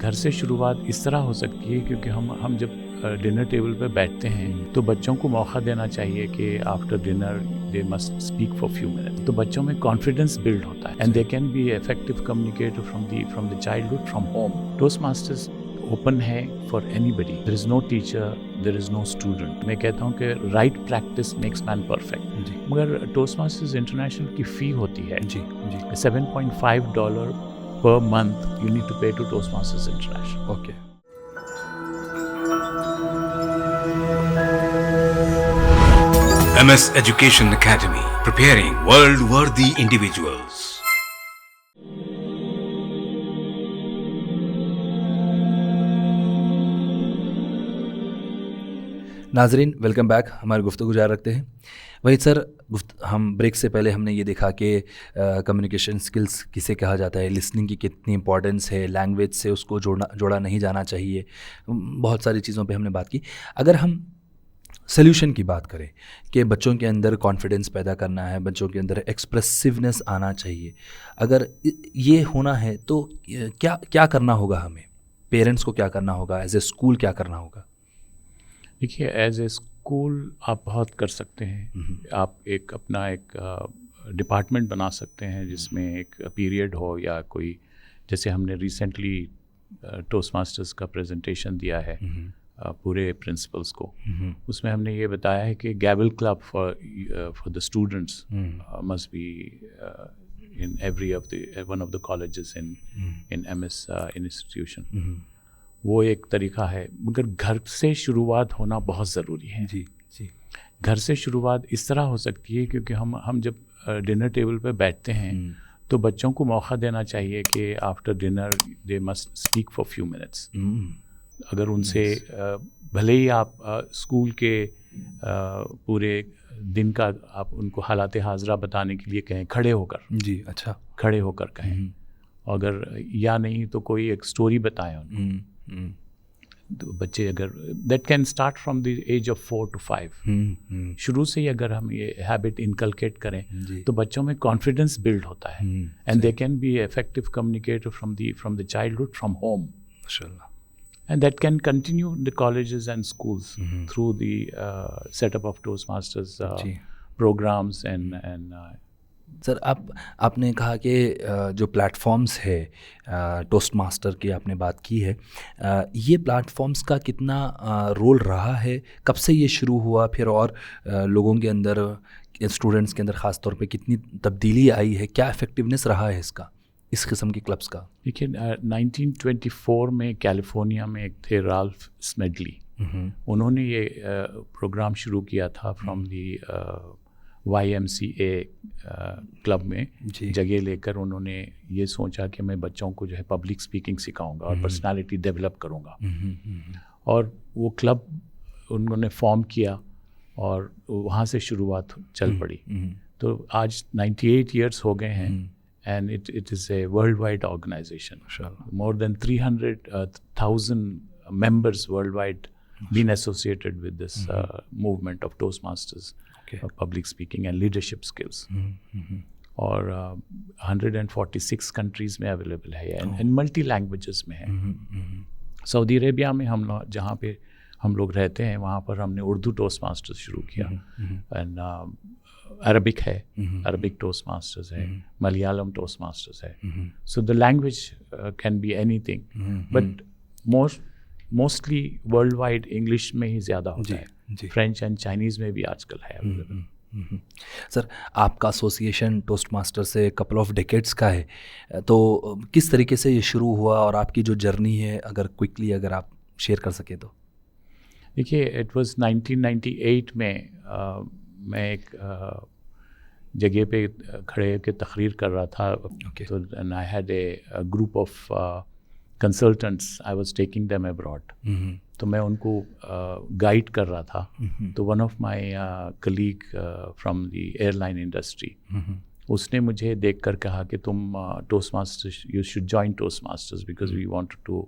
گھر سے شروعات اس طرح ہو سکتی ہے کیونکہ ہم جب ڈنر ٹیبل پہ بیٹھتے ہیں تو بچوں کو موقع دینا چاہیے کہ after dinner they must speak for few minutes. تو بچوں میں کانفیڈنس بلڈ ہوتا ہے and they can be effective communicator from the childhood from home. Toastmasters open ہے for anybody. There is no teacher, there is no student. میں کہتا ہوں کہ right practice makes man perfect. مگر Toastmasters international کی fee ہوتی ہے $7.5 per month you need to pay to Toastmasters International. Okay. MS Education Academy, preparing world-worthy individuals. ناظرین welcome back. ہماری گفتگو جاری رکھتے ہیں. وہی سر ہم بریک سے پہلے ہم نے یہ دیکھا کہ کمیونیکیشن سکلز کسے کہا جاتا ہے, لسننگ کی کتنی امپورٹنس ہے, لینگویج سے اس کو جوڑا نہیں جانا چاہیے, بہت ساری چیزوں پہ ہم نے بات کی. اگر ہم سلیوشن کی بات کریں کہ بچوں کے اندر کانفیڈنس پیدا کرنا ہے, بچوں کے اندر ایکسپریسونیس آنا چاہیے, اگر یہ ہونا ہے تو کیا کرنا ہوگا ہمیں, پیرنٹس کو کیا کرنا ہوگا, ایز اے اسکول کیا کرنا ہوگا؟ دیکھیے ایز اے اسکول آپ بہت کر سکتے ہیں. آپ اپنا ایک ڈپارٹمنٹ بنا سکتے ہیں جس میں ایک پیریڈ ہو, یا کوئی جیسے ہم نے ریسنٹلی ٹوسٹ ماسٹرز کا پریزنٹیشن دیا ہے پورے پرنسپلس کو. اس میں ہم نے یہ بتایا ہے کہ gavel club for the students must be in every one of the colleges in MS institution. وہ ایک طریقہ ہے, مگر گھر سے شروعات ہونا بہت ضروری ہے. جی. گھر سے شروعات اس طرح ہو سکتی ہے کیونکہ ہم جب ڈنر ٹیبل پہ بیٹھتے ہیں تو بچوں کو موقع دینا چاہیے کہ after dinner they must speak for few minutes. اگر ان سے بھلے ہی آپ اسکول کے پورے دن کا آپ ان کو حالات حاضرہ بتانے کے لیے کہیں کھڑے ہو کر, جی اچھا, کھڑے ہو کر کہیں, اگر یا نہیں تو کوئی ایک اسٹوری بتائیں ان کو. تو بچے اگر that can start from the age of 4 to 5. شروع سے ہی اگر ہم یہ ہیبٹ انکلکیٹ کریں تو بچوں میں کانفیڈنس بلڈ ہوتا ہے and they can be effective communicator from the childhood from home. ماشاء اللہ. And that can continue in the colleges and schools through the setup of Toastmasters programs and سر آپ نے کہا کہ جو پلیٹ فارمز ہے ٹوسٹ ماسٹر کی آپ نے بات کی ہے, یہ پلیٹ فارمز کا کتنا رول رہا ہے, کب سے یہ شروع ہوا, پھر اور لوگوں کے اندر, اسٹوڈنٹس کے اندر خاص طور پہ کتنی تبدیلی آئی ہے, کیا افیکٹونیس رہا ہے اس قسم کے کلبس کا؟ دیکھیے 1924 میں کیلیفورنیا میں ایک تھے رالف اسمیڈلی, انہوں نے یہ پروگرام شروع کیا تھا فرام دی YMCA کلب میں جگہ لے کر. انہوں نے یہ سوچا کہ میں بچوں کو جو ہے پبلک اسپیکنگ سکھاؤں گا اور پرسنالٹی ڈیولپ کروں گا, اور وہ کلب انہوں نے فارم کیا اور وہاں سے شروعات چل پڑی. تو آج 98 ایئرس ہو گئے ہیں and it is a worldwide organization. More than 300,000 members worldwide been associated with this movement of Toastmasters, public speaking and leadership skills. اور 146 countries میں available ہے and multi languages میں ہے. سعودی عربیہ میں جہاں پہ ہم لوگ رہتے ہیں وہاں پر ہم نے اردو ٹوسٹ ماسٹرز شروع کیا, اینڈ عربک ہے, عربک ٹوسٹ ماسٹرز ہے, ملیالم ٹوسٹ ماسٹرز ہے. So the language can be anything, but mostly worldwide English میں ہی زیادہ ہوتا ہے. فرینچ اینڈ چائنیز میں بھی آج کل ہے اویلیبل. سر آپ کا ایسوسیشن ٹوسٹ ماسٹر سے کپل آف ڈیکیڈس کا ہے, تو کس طریقے سے یہ شروع ہوا اور آپ کی جو جرنی ہے اگر کوئکلی اگر آپ شیئر کر سکیں تو؟ دیکھیے اٹ واز 1998 میں میں ایک جگہ پہ کھڑے ہو کے تقریر کر رہا تھا. تو I had a group of consultants, I was taking them abroad. تو میں ان کو گائیڈ کر رہا تھا. تو one of my colleague from the airline industry, اس نے مجھے دیکھ کر کہا کہ تم Toastmasters, you should join Toastmasters because we want to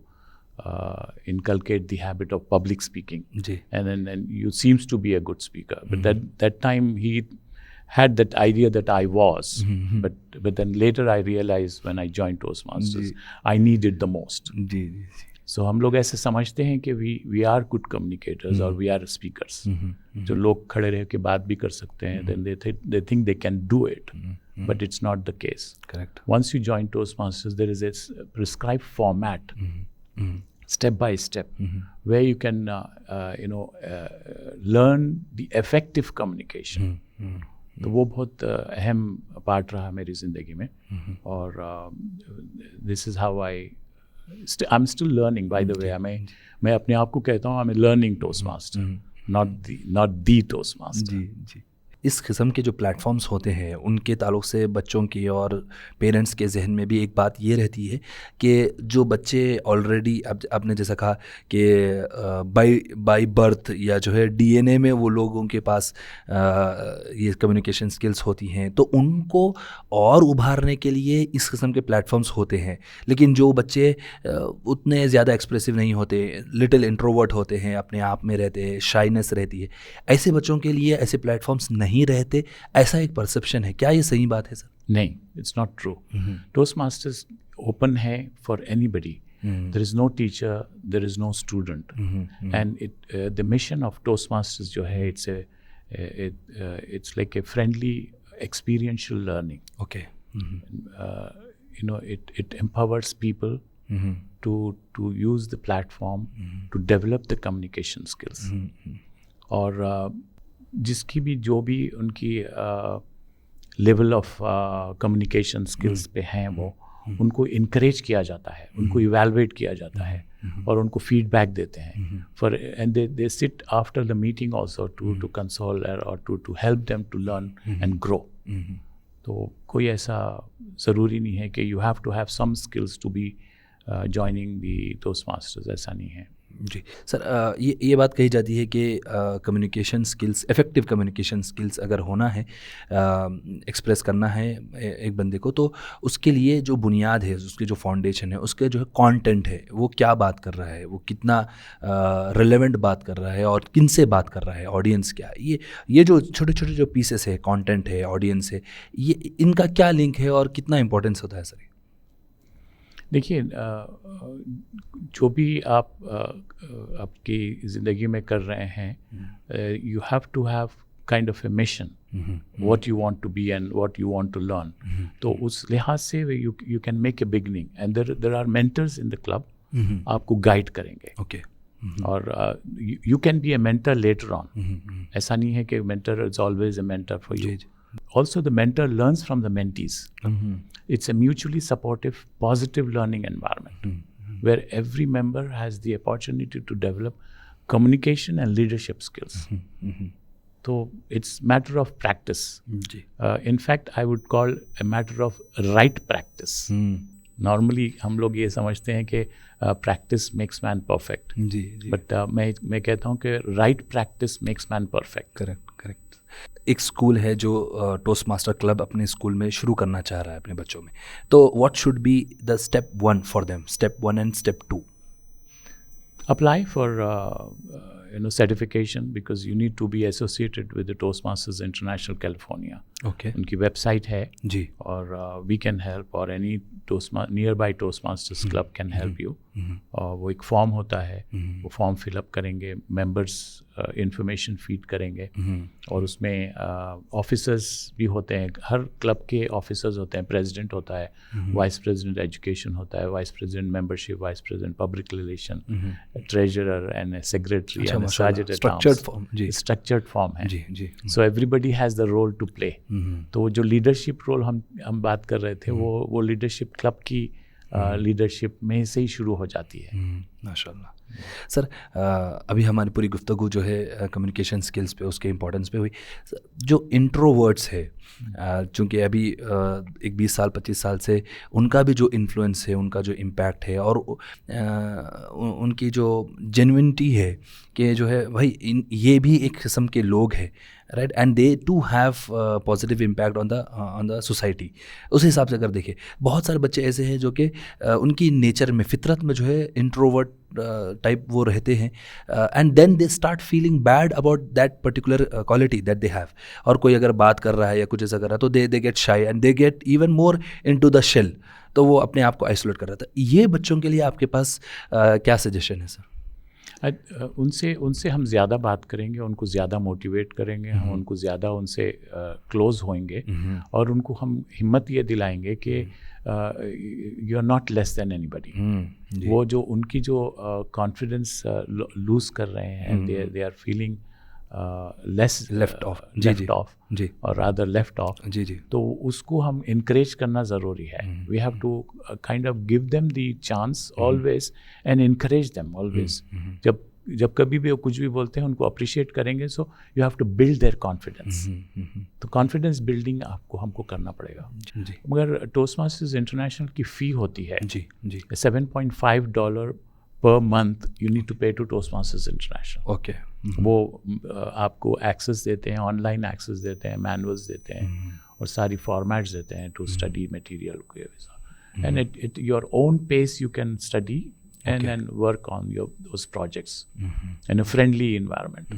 inculcate the habit of public speaking. And you seems to be a good speaker, but that time he had that idea that I was, but then later I realized when I joined Toastmasters, I needed the most. جی جی So ہم لوگ ایسے سمجھتے ہیں کہ we are good communicators or we are speakers. جو لوگ کھڑے رہ کے بات بھی کر سکتے ہیں, then they think they can do it, but it's not the case. Correct. Once you join Toastmasters, there is a prescribed format, step by step, where you can learn the effective communication. تو وہ بہت اہم part رہا میری زندگی میں, اور this is how I am still learning. By the way میں اپنے آپ کو کہتا ہوں I am learning Toastmaster, not the Toastmaster. جی جی. اس قسم کے جو پلیٹ فارمز ہوتے ہیں ان کے تعلق سے بچوں کی اور پیرنٹس کے ذہن میں بھی ایک بات یہ رہتی ہے کہ جو بچے آلریڈی اب آپ نے جیسا کہا کہ بائی برتھ یا جو ہے ڈی این اے میں وہ لوگوں کے پاس یہ کمیونیکیشن سکلز ہوتی ہیں, تو ان کو اور ابھارنے کے لیے اس قسم کے پلیٹ فارمز ہوتے ہیں. لیکن جو بچے اتنے زیادہ ایکسپریسو نہیں ہوتے, لٹل انٹروورٹ ہوتے ہیں, اپنے آپ میں رہتے ہیں, شائنس رہتی ہے, ایسے بچوں کے لیے ایسے پلیٹ فارمز نہیں رہتے, ایسا ایک پرسپشن ہے. کیا یہ صحیح بات ہے سر؟ نہیں, it's not true. Toastmasters open ہے for anybody. There is no teacher, there is no student, and the mission of Toastmasters جو ہے it's like a friendly experiential learning. Okay. It empowers people to use the platform to develop the communication skills. اور جس کی بھی جو بھی ان کی level of communication skills پہ ہیں وہ ان کو انکریج کیا جاتا ہے, ان کو ایویلویٹ کیا جاتا ہے, اور ان کو فیڈ بیک دیتے ہیں. And they sit after the meeting also to console اور to help them to learn and grow. تو کوئی ایسا ضروری نہیں ہے کہ you have to have some skills to be joining the Toastmasters, ایسا نہیں ہے. جی سر, یہ بات کہی جاتی ہے کہ communication skills, effective communication skills اگر ہونا ہے, ایکسپریس کرنا ہے ایک بندے کو, تو اس کے لیے جو بنیاد ہے, اس کے جو فاؤنڈیشن ہے, اس کے جو ہے کانٹینٹ ہے, وہ کیا بات کر رہا ہے, وہ کتنا ریلیونٹ بات کر رہا ہے, اور کن سے بات کر رہا ہے, آڈینس کیا ہے, یہ جو چھوٹے چھوٹے جو پیسز ہے, کانٹینٹ ہے, آڈینس ہے, یہ ان کا کیا لنک ہے اور کتنا امپورٹنس ہوتا ہے سر؟ دیکھیے, جو بھی آپ کی زندگی میں کر رہے ہیں, you have to have kind of a mission, what you want to be and what you want to learn. تو اس لحاظ سے you can make a beginning, and there are mentors in the club, آپ کو guide کریں گے. Okay. اور you can be a mentor later on. ایسا نہیں ہے کہ mentor is always a mentor for you. Also the mentor learns from the mentees. It's a mutually supportive, positive learning environment where every member has the opportunity to develop communication and leadership skills. So it's matter of practice. In fact, I would call a matter of right practice. Normally ہم لوگ یہ سمجھتے ہیں کہ practice makes man perfect. But میں کہتا ہوں کہ right practice makes man perfect. Correct. ایک اسکول ہے جو ٹوسٹ ماسٹر کلب اپنے اسکول میں شروع کرنا چاہ رہا ہے اپنے بچوں میں, تو what should be the step 1 for them, step 1 and step 2؟ Apply for certification, because you need to be associated with the Toastmasters International California. Okay. ان کی ویب سائٹ ہے جی, اور we can help, اور any nearby Toastmasters club can help you. اور وہ ایک form ہوتا ہے, وہ فارم فل اپ کریں گے, ممبرس انفارمیشن فیڈ کریں گے, اور اس میں آفیسرز بھی ہوتے ہیں, ہر کلب کے آفیسرز ہوتے ہیں, پریزیڈنٹ ہوتا ہے, وائس پریزیڈنٹ ایجوکیشن ہوتا ہے, vice president membership, vice president public relation, treasurer and secretary, structured form ہے. So everybody has the role to play. تو جو لیڈرشپ رول ہم بات کر رہے تھے, وہ لیڈرشپ کلب کی لیڈرشپ میں سے ہی شروع ہو جاتی ہے. ماشاء اللہ. سر, ابھی ہماری پوری گفتگو جو ہے کمیونیکیشن سکلز پہ, اس کے امپورٹنس پہ ہوئی. جو انٹروورٹس ہے, چونکہ ابھی ایک 20 سال 25 سال سے ان کا بھی جو انفلوئنس ہے, ان کا جو امپیکٹ ہے, اور ان کی جو جینوئنٹی ہے کہ جو ہے بھائی یہ بھی ایک قسم کے لوگ ہیں right, and they to have positive impact on the society. اس حساب سے اگر دیکھیں بہت سارے بچے ایسے ہیں جو کہ ان کی نیچر میں فطرت میں جو ہے انٹروورٹ ٹائپ وہ رہتے ہیں, and then they start feeling bad about that particular quality that they have. اور کوئی اگر بات کر رہا ہے یا کچھ ایسا کر رہا ہے تو they get shy and they get even more into the shell, تو وہ اپنے آپ کو آئسولیٹ کر رہا تھا. یہ بچوں کے لیے آپ کے پاس کیا سجیشن ہے سر؟ ان سے ہم زیادہ بات کریں گے, ان کو زیادہ موٹیویٹ کریں گے, ہم ان کو زیادہ ان سے کلوز ہوئیں گے, اور ان کو ہم ہمت یہ دلائیں گے کہ you are not less than anybody. وہ جو ان کی جو کانفیڈنس لوز کر رہے ہیں, they are feeling less left off or rather left off, تو اس کو ہم انکریج کرنا ضروری ہے. We have to kind of give them the chance always and encourage them always. جب کبھی بھی وہ کچھ بھی بولتے ہیں ان کو اپریشیٹ کریں گے. So you have to build their confidence. تو کانفیڈینس بلڈنگ ہم کو کرنا پڑے گا. مگر ٹوسٹ ماسٹرز انٹرنیشنل کی فی ہوتی ہے $7.5 پر month you need to pay to Toastmasters international. Okay, وہ آپ کو ایکسیس دیتے ہیں, آن لائن ایکسیس دیتے ہیں, مینولس دیتے ہیں, اور ساری فارمیٹس دیتے ہیں ٹو اسٹڈی مٹیریل کے. And at your own pace you can study and work on those projects in a friendly environment.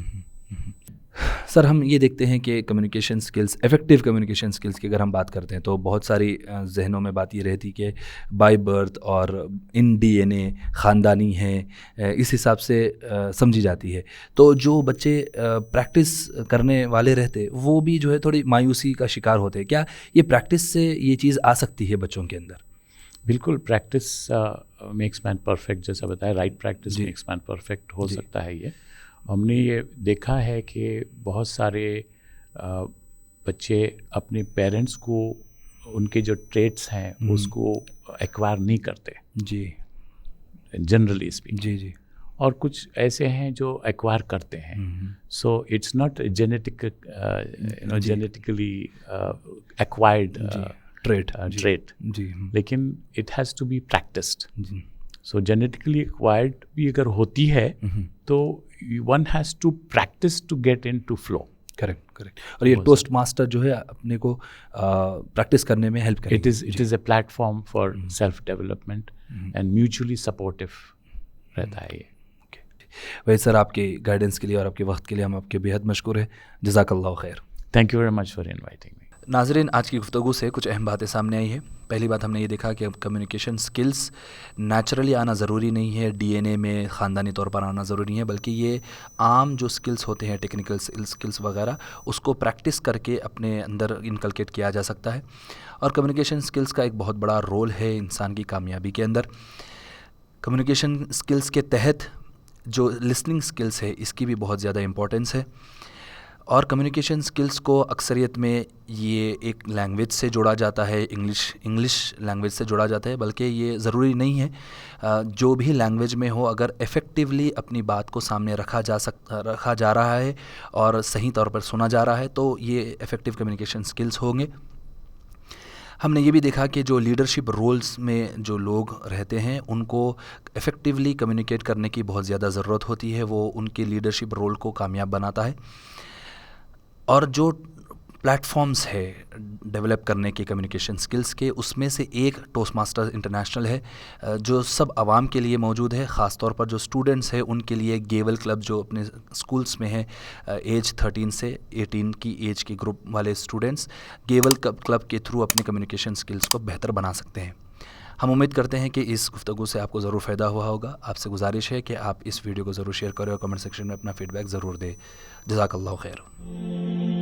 Sir ہم یہ دیکھتے ہیں کہ communication skills, effective communication skills کی اگر ہم بات کرتے ہیں تو بہت ساری ذہنوں میں بات یہ رہتی کہ بائی برتھ اور ان ڈی این اے خاندانی ہیں, اس حساب سے سمجھی جاتی ہے. تو جو بچے پریکٹس کرنے والے رہتے وہ بھی جو ہے تھوڑی مایوسی کا شکار ہوتے. کیا یہ پریکٹس سے یہ چیز آ سکتی ہے بچوں کے اندر؟ بالکل, پریکٹس میکس مین پرفیکٹ, جیسا بتایا, right practice makes man perfect ہو سکتا ہے. یہ ہم نے یہ دیکھا ہے کہ بہت سارے بچے اپنے پیرنٹس کو ان کے جو ٹریٹس ہیں اس کو ایکوائر نہیں کرتے جنرلی اسپیکنگ. اور کچھ ایسے ہیں جو ایکوائر کرتے ہیں. So it's not genetically acquired trait, لیکن it has to be practiced. So genetically acquired بھی اگر ہوتی ہے تو one has to practice to get into flow. Correct. اور یہ ٹوسٹ ماسٹر جو ہے اپنے کو پریکٹس کرنے میں ہیلپ کرے. It is a plate form for self development and mutually supportive رہتا ہے یہ. وہی سر, آپ کی گائیڈنس کے لیے اور آپ کے وقت کے لیے ہم آپ کے بے حد مشکور ہیں. جزاک اللہ خیر. Thank you very much for inviting me. ناظرین, آج کی گفتگو سے کچھ اہم باتیں سامنے آئی ہیں. پہلی بات ہم نے یہ دیکھا کہ کمیونیکیشن سکلز نیچرلی آنا ضروری نہیں ہے, ڈی این اے میں خاندانی طور پر آنا ضروری ہے, بلکہ یہ عام جو سکلز ہوتے ہیں ٹیکنیکل سکلز وغیرہ اس کو پریکٹس کر کے اپنے اندر انکلکیٹ کیا جا سکتا ہے. اور کمیونیکیشن سکلز کا ایک بہت بڑا رول ہے انسان کی کامیابی کے اندر. کمیونیکیشن سکلز کے تحت جو لسننگ سکلز ہے اس کی بھی بہت زیادہ امپورٹنس ہے. اور کمیونیکیشن سکلز کو اکثریت میں یہ ایک لینگویج سے جوڑا جاتا ہے, انگلش لینگویج سے جوڑا جاتا ہے, بلکہ یہ ضروری نہیں ہے. جو بھی لینگویج میں ہو, اگر افیکٹولی اپنی بات کو سامنے رکھا جا رہا ہے اور صحیح طور پر سنا جا رہا ہے تو یہ افیکٹو کمیونیکیشن سکلز ہوں گے. ہم نے یہ بھی دیکھا کہ جو لیڈرشپ رولز میں جو لوگ رہتے ہیں ان کو افیکٹولی کمیونیکیٹ کرنے کی بہت زیادہ ضرورت ہوتی ہے. وہ ان کے لیڈرشپ رول کو کامیاب بناتا ہے. اور جو پلیٹ فارمز ہے ڈیولپ کرنے کے کمیونیکیشن سکلز کے, اس میں سے ایک ٹوسٹ ماسٹرز انٹرنیشنل ہے جو سب عوام کے لیے موجود ہے. خاص طور پر جو اسٹوڈنٹس ہیں ان کے لیے گیول کلب جو اپنے اسکولس میں ہیں, ایج 13 سے 18 کی ایج کے گروپ والے اسٹوڈنٹس گیول کلب کے تھرو اپنے کمیونیکیشن سکلز کو بہتر بنا سکتے ہیں. ہم امید کرتے ہیں کہ اس گفتگو سے آپ کو ضرور فائدہ ہوا ہوگا. آپ سے گزارش ہے کہ آپ اس ویڈیو کو ضرور شیئر کریں اور کمنٹ سیکشن میں اپنا فیڈ بیک ضرور دیں. جزاک اللہ خیر.